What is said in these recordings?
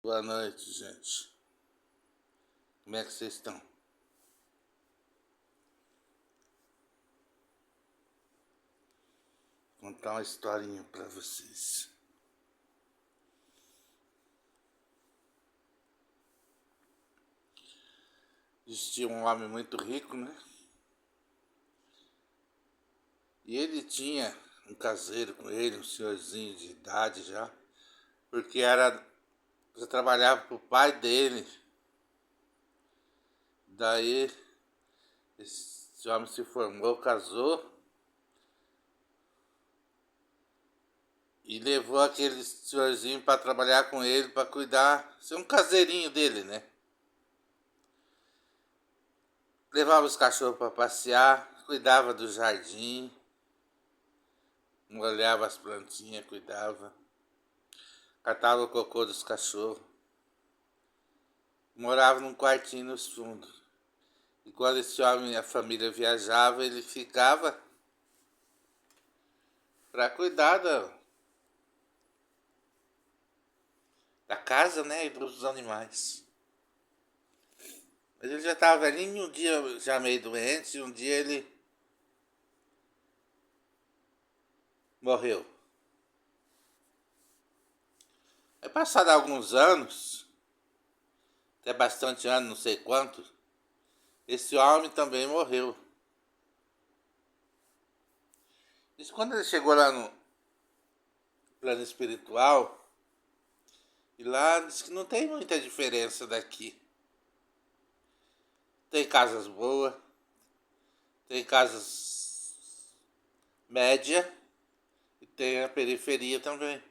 Boa noite, gente. Como é que vocês estão? Vou contar uma historinha pra vocês. Existia um homem muito rico, né? E ele tinha um caseiro com ele, um senhorzinho de idade já, porque já trabalhava pro pai dele. Daí esse homem se formou, casou e levou aquele senhorzinho para trabalhar com ele, para cuidar, ser um caseirinho dele, né? Levava os cachorros para passear, cuidava do jardim, molhava as plantinhas, cuidava, catava o cocô dos cachorros. Morava num quartinho nos fundos. E quando esse homem e a família viajava, ele ficava para cuidar da casa, né, e dos animais. Mas ele já estava velhinho, um dia já meio doente, e um dia ele morreu. Aí passado alguns anos, até bastante anos, não sei quantos, esse homem também morreu. Isso quando ele chegou lá no plano espiritual, e lá diz que não tem muita diferença daqui. Tem casas boas, tem casas média e tem a periferia também.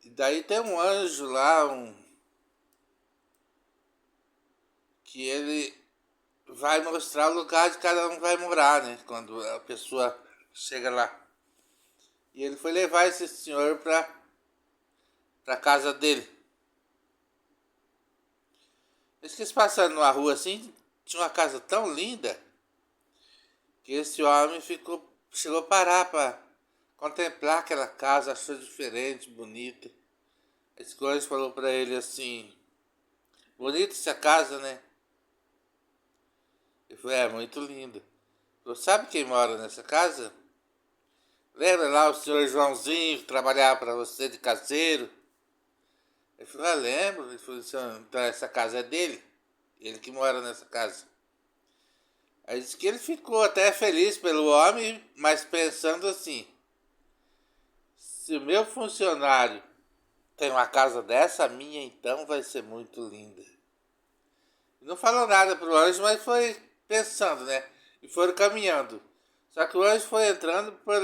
E daí tem um anjo lá, que ele vai mostrar o lugar de cada um vai morar, né? Quando a pessoa chega lá. E ele foi levar esse senhor pra casa dele. Eles quis passando numa rua assim, tinha uma casa tão linda que esse homem chegou a parar para contemplar aquela casa, achou diferente, bonita. Esse coisa falou para ele assim: bonita essa casa, né? Ele falou: é muito linda. Ele falou: sabe quem mora nessa casa? Lembra lá o senhor Joãozinho que trabalhava para você de caseiro? Ele falou: ah, lembro. Ele falou: então essa casa é dele? Ele que mora nessa casa. Aí disse que ele ficou até feliz pelo homem, mas pensando assim: se o meu funcionário tem uma casa dessa, a minha então vai ser muito linda. Não falou nada pro anjo, mas foi pensando, né? E foram caminhando. Só que o anjo foi entrando por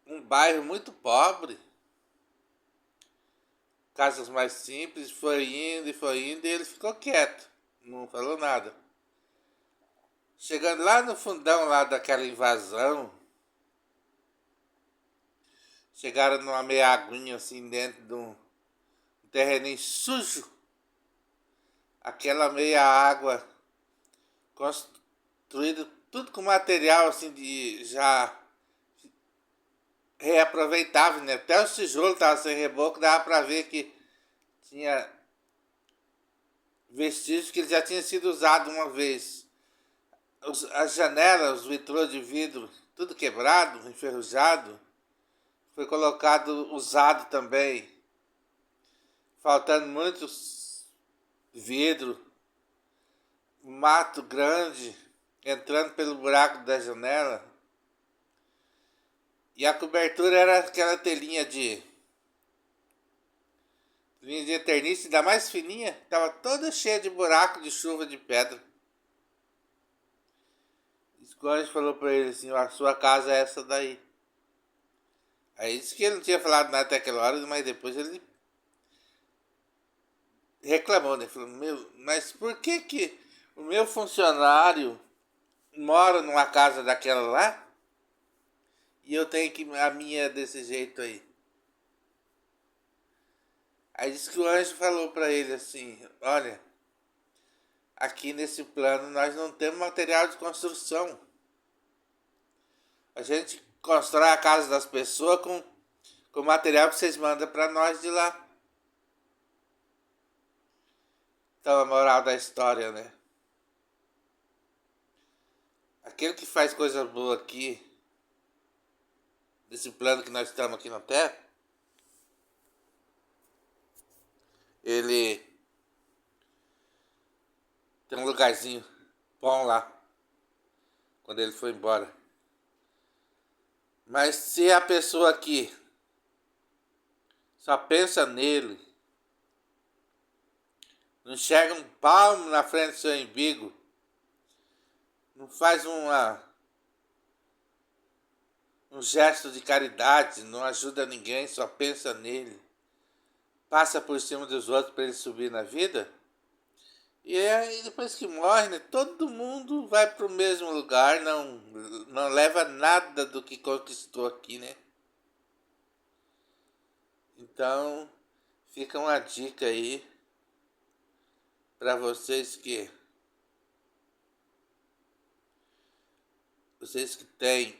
um bairro muito pobre, casas mais simples, foi indo e ele ficou quieto, não falou nada. Chegando lá no fundão lá daquela invasão, chegaram numa meia aguinha assim dentro de um terreninho sujo. Aquela meia água construída tudo com material assim de já reaproveitável, né? Até o tijolo estava sem reboco, dava para ver que tinha vestígios que ele já tinha sido usado uma vez. As janelas, os vitrôs de vidro, tudo quebrado, enferrujado, foi colocado usado também, faltando muitos vidros, mato grande entrando pelo buraco da janela. E a cobertura era aquela telinha de eternice, ainda mais fininha, estava toda cheia de buraco de chuva de pedra. O anjo falou para ele assim: a sua casa é essa daí. Aí disse que ele não tinha falado nada até aquela hora, mas depois ele reclamou, né? Falou: meu, mas por que o meu funcionário mora numa casa daquela lá e eu tenho que a minha desse jeito aí? Aí disse que o anjo falou para ele assim: olha, aqui nesse plano nós não temos material de construção. A gente constrói a casa das pessoas com o material que vocês mandam para nós de lá. Então a moral da história, né? Aquele que faz coisa boa aqui, desse plano que nós estamos aqui na Terra, ele tem um lugarzinho bom lá, quando ele foi embora. Mas se a pessoa aqui só pensa nele, não enxerga um palmo na frente do seu umbigo, não faz um gesto de caridade, não ajuda ninguém, só pensa nele, passa por cima dos outros para ele subir na vida, e aí depois que morre, né, todo mundo vai para o mesmo lugar, não leva nada do que conquistou aqui, né? Então fica uma dica aí para vocês que têm,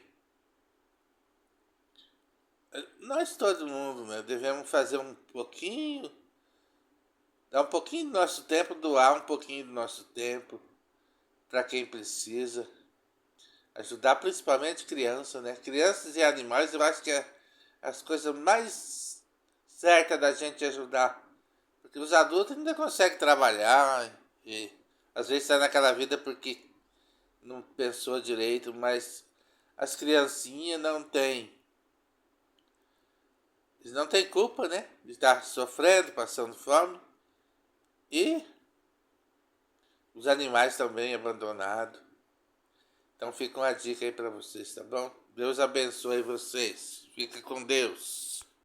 nós todo mundo, né, devemos fazer um pouquinho, dar um pouquinho do nosso tempo, doar um pouquinho do nosso tempo para quem precisa, ajudar principalmente crianças, né? Crianças e animais, eu acho que é as coisas mais certas da gente ajudar, porque os adultos ainda conseguem trabalhar e às vezes está naquela vida porque não pensou direito, mas as criancinhas não têm. Eles não têm culpa, né? De estar sofrendo, passando fome. E os animais também abandonados. Então fica uma dica aí para vocês, tá bom? Deus abençoe vocês. Fica com Deus.